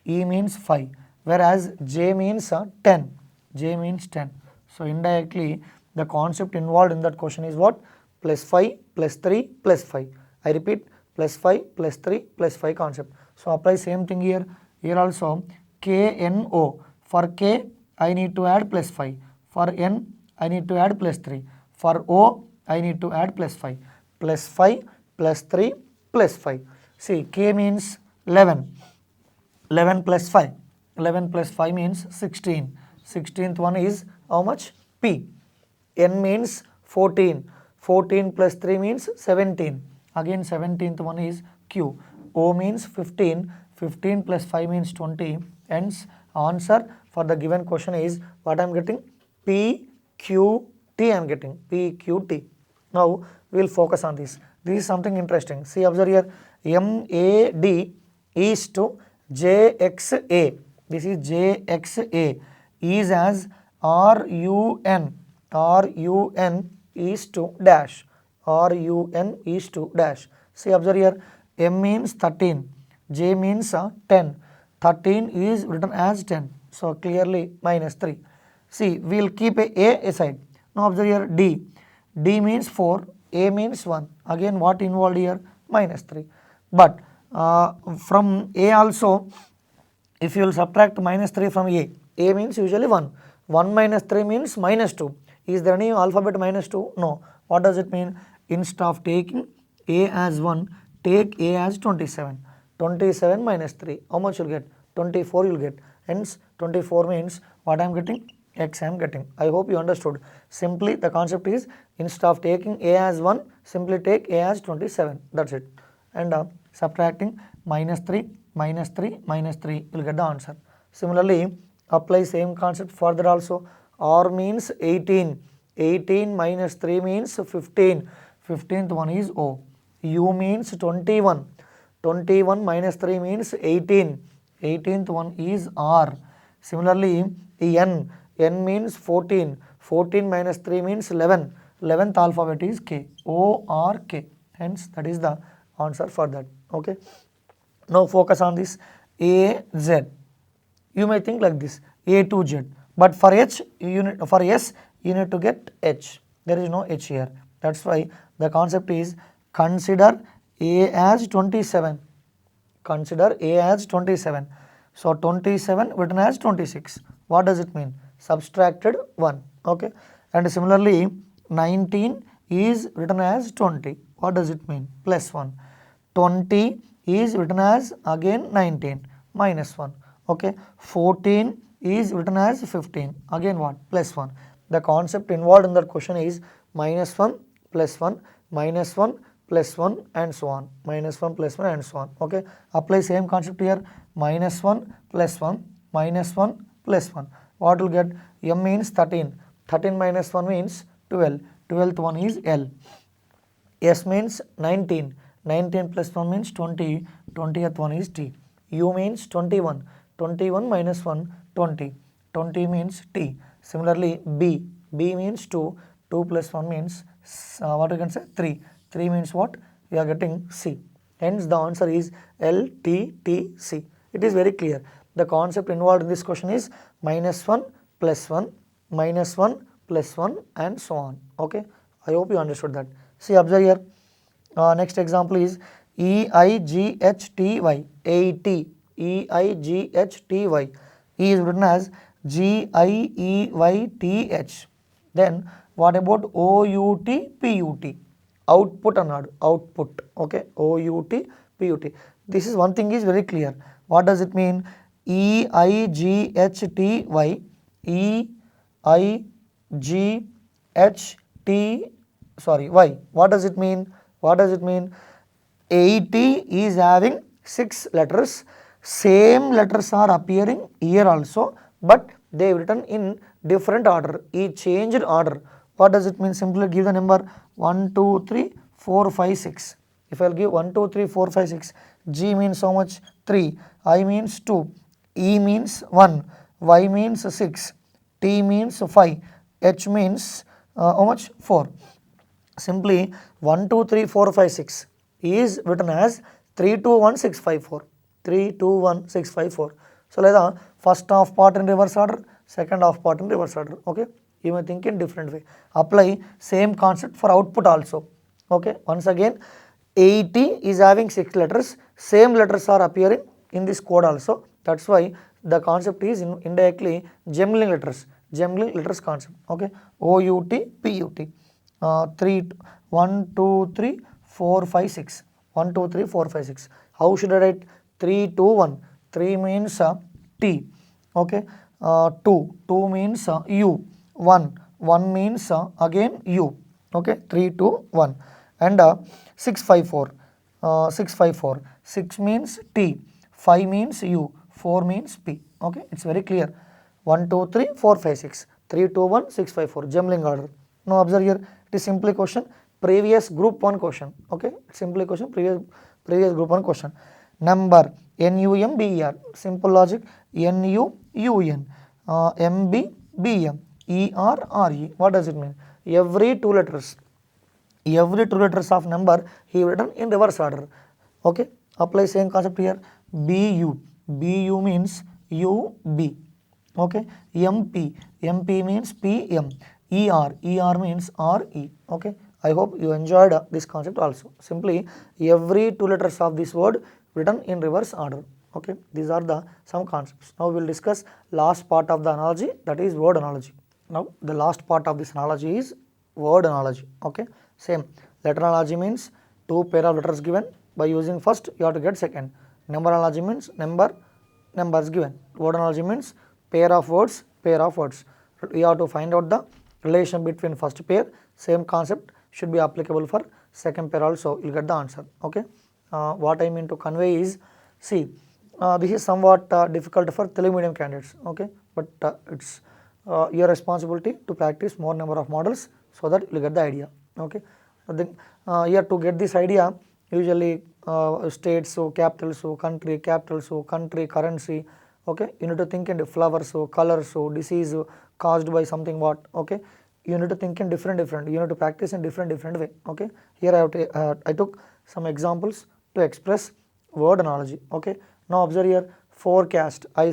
E means 5, whereas J means 10. J means 10. So indirectly, the concept involved in that question is what? Plus 5, plus 3, plus 5. I repeat, plus 5, plus 3, plus 5 concept. So apply same thing here. Here also, K N O. For K, I need to add plus 5. For N, I need to add plus 3. For O, I need to add plus 5. Plus 5, plus 3, plus 5. See, K means 11. 11 plus 5. 11 plus 5 means 16. 16th one is how much? P. N means 14. 14 plus 3 means 17. Again 17th one is Q. O means 15. 15 plus 5 means 20. Hence answer for the given question is what I am getting? P, Q, T I am getting. P, Q, T. Now we will focus on this. This is something interesting. See, observe here. MAD is to JXA. This is JXA is as RUN. RUN is to dash. RUN is to dash. See, observe here. M means 13. J means 10. 13 is written as 10. So clearly minus 3. See, we will keep A aside. Now observe here D. D means 4. A means 1. Again what involved here? Minus 3. But from A also, if you will subtract minus 3 from A means usually 1. 1 minus 3 means minus 2. Is there any alphabet minus 2? No. What does it mean? Instead of taking A as 1, take A as 27. 27 minus 3. How much you will get? 24 you will get. Hence 24 means what I am getting? X I am getting. I hope you understood. Simply the concept is instead of taking A as 1, simply take A as 27. That's it. And subtracting minus 3, minus 3, minus 3, you will get the answer. Similarly, Apply same concept further also. R means 18. 18 minus 3 means 15. 15th one is O. U means 21. 21 minus 3 means 18. 18th one is R. Similarly, N. N means 14. 14 minus 3 means 11. 11th alphabet is K. O, R, K. Hence, that is the answer for that. Okay. Now focus on this A, Z. You may think like this, A to Z. But for H, for S, you need to get H. There is no H here. That's why the concept is consider A as 27. Consider A as 27. So 27 written as 26. What does it mean? Subtracted 1. Okay. And similarly, 19 is written as 20. What does it mean? Plus 1. 20 is written as again 19 minus 1. Okay. 14 is written as 15. Again what? Plus 1. The concept involved in that question is minus 1, plus 1, minus 1, plus 1 and so on. Minus 1, plus 1 and so on. Okay. Apply same concept here. Minus 1, plus 1, minus 1, plus 1. What will get? M means 13. 13 minus 1 means 12. 12th one is L. S means 19. 19 plus 1 means 20. 20th one is T. U means 21. 21 minus 1, 20. 20 means T. Similarly, B. B means 2. 2 plus 1 means, what you can say? 3. 3 means what? We are getting C. Hence, the answer is L, T, T, C. It is very clear. The concept involved in this question is minus 1, plus 1, minus 1, plus 1 and so on. Okay. I hope you understood that. See, observe here. Next example is 𝗖𝗓𝗍𝗃𝗧 80. 𝗖𝗓𝗍𝗃𝗧. E is written as 𝗂𝗍𝗻𝗃𝗃. Then what about OUT-PUT? Output another. Output. Okay. OUT-PUT. This is one thing is very clear. What does it mean? 𝗖𝗓𝗍𝗃𝗧. Y. What does it mean? What does it mean? 80 is having 6 letters. Same letters are appearing here also, but they written in different order. E changed order. What does it mean? Simply give the number 1, 2, 3, 4, 5, 6. If I will give 1, 2, 3, 4, 5, 6, G means how much? 3. I means 2. E means 1. Y means 6. T means 5. H means how much? 4. Simply 1, 2, 3, 4, 5, 6 is written as 3, 2, 1, 6, 5, 4. 3, 2, 1, 6, 5, 4. So, like the first half part in reverse order, second half part in reverse order. Okay. You may think in different way. Apply same concept for output also. Okay. Once again, 80 is having 6 letters. Same letters are appearing in this code also. That's why the concept is indirectly jumbling letters. Jumbling letters concept. Okay. OUT-PUT. 1, 2, 3, 4, 5, 6. 1, 2, 3, 4, 5, 6. How should I write? 3, 2, 1. 3 means T. Okay. 2. 2 means U. 1. 1 means again U. Okay. 3, 2, 1. And 6, 5, 4. 6, 5, 4. 6 means T. 5 means U. 4 means P. Okay. It's very clear. 1, 2, 3, 4, 5, 6. 3, 2, 1, 6, 5, 4. Jumbling order. Now observe here. It is simply question. Previous group 1 question. Okay. Simply question. Previous group 1 question. Number NUMBER. Simple logic. NUUN. MBBM. ERRE. What does it mean? Every 2 letters. Every 2 letters of number he written in reverse order. Okay. Apply same concept here. BU. BU means UB. Okay. MP. MP means PM. ER. ER means RE. Okay. I hope you enjoyed this concept also. Simply every 2 letters of this word written in reverse order. Okay. These are the some concepts. Now we will discuss last part of the analogy, that is word analogy. Now the last part of this analogy is word analogy. Okay. Same. Letter analogy means 2 pair of letters given. By using first you have to get second. Number analogy means numbers given. Word analogy means pair of words. You have to find out the relation between first pair. Same concept should be applicable for second pair also. You will get the answer. Okay. What I mean to convey is, see, this is somewhat difficult for Telugu medium candidates, okay, but it's your responsibility to practice more number of models so that you get the idea, okay. Then here to get this idea, usually states, so capitals, so country, capitals, so country, currency, okay, you need to think in flowers, so colors, so disease caused by something what, okay, you need to think in different, you need to practice in different way, okay. Here I took some examples to express word analogy, okay. Now observe here, forecast, I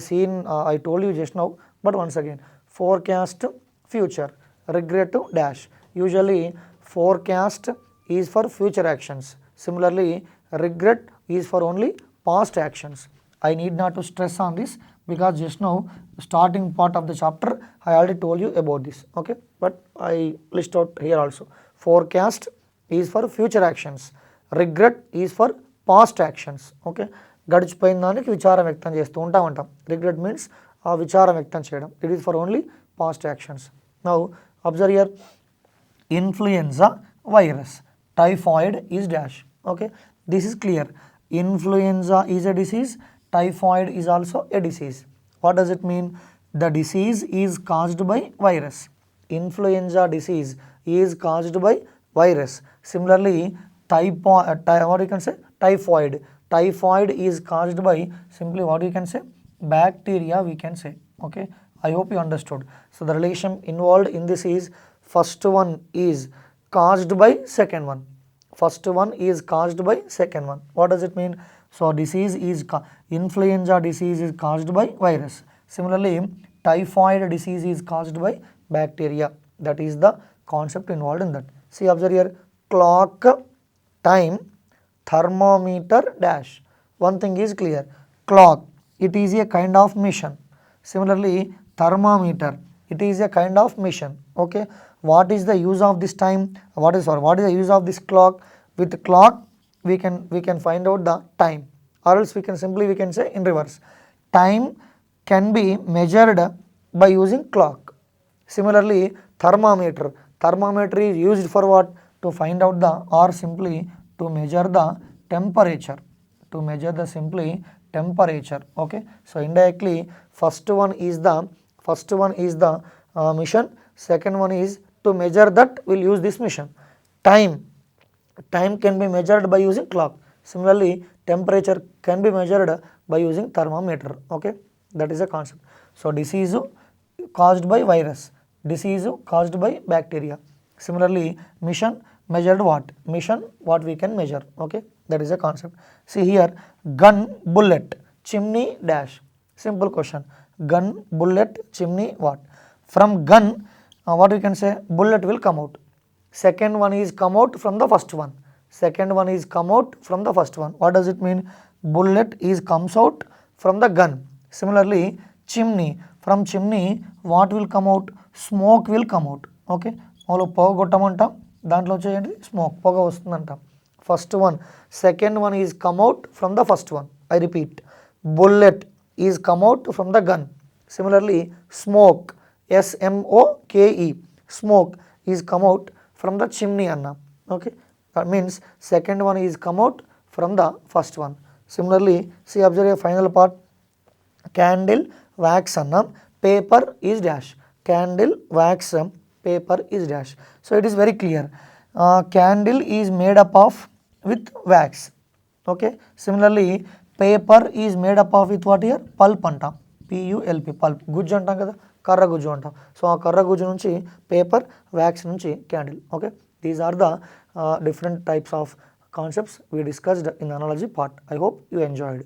told you just now, but once again, forecast future, regret dash. Usually forecast is for future actions, similarly regret is for only past actions. I need not to stress on this because just now starting part of the chapter I already told you about this, okay, but I list out here also. Forecast is for future actions, regret is for past actions, okay. గడిచిపోయిన దానికి విచారం వ్యక్తం చేస్తూ ఉంటాం. Regret means ఆ విచారం వ్యక్తం చేయడం. It is for only past actions. Now observe here, influenza virus, typhoid is dash, okay. This is clear. Influenza is a disease, typhoid is also a disease. What does it mean? The disease is caused by virus. Influenza disease is caused by virus. Similarly, what you can say, typhoid. Typhoid is caused by simply what you can say, bacteria we can say, okay. I hope you understood. So the relation involved in this is first one is caused by second one. First one is caused by second one. What does it mean? So disease is influenza disease is caused by virus. Similarly, typhoid disease is caused by bacteria. That is the concept involved in that. See, observe here, clock, time, thermometer dash. One thing is clear, clock, it is a kind of mission. Similarly, thermometer, it is a kind of mission, okay. What is the use of this time? What is the use of this clock? With the clock we can find out the time, or else we can say in reverse, time can be measured by using clock. Similarly, thermometer is used for what? To find out the, or simply to measure the temperature, temperature, okay. So indirectly first one is the mission, second one is to measure that we'll use this mission. Time can be measured by using clock. Similarly, temperature can be measured by using thermometer, okay. That is a concept. So disease caused by virus, disease caused by bacteria. Similarly, mission, measured what? Mission, what we can measure, okay. That is a concept. See here, gun, bullet, chimney dash. Simple question, gun, bullet, chimney what? From gun, what we can say, bullet will come out. Second one is come out from the first one. What does it mean? Bullet is comes out from the gun. Similarly, chimney, from chimney what will come out? Smoke will come out, okay. All పొగ కొట్టమంటాం, దాంట్లో వచ్చేయండి smoke, పొగ వస్తుందంటాం. First one, second one is come out from the first one. I repeat, bullet is come out from the gun. Similarly, smoke, SMOKE, smoke is come out from the chimney anna, okay. That means second one is come out from the first one. Similarly, see, observe a final part, candle, wax annam, paper is dash. Candle, wax, paper is dash. So it is very clear, candle is made up of with wax, okay. Similarly, paper is made up of with what here? Pulp antam, PULP, pulp. గుజ్జు అంటాం కదా, కర్ర గుజ్జు అంటాం. So ఆ కర్ర గుజ్జు నుంచి పేపర్, వ్యాక్స్ నుంచి candle, okay. These are the different types of concepts we discussed in the analogy part. I hope you enjoyed.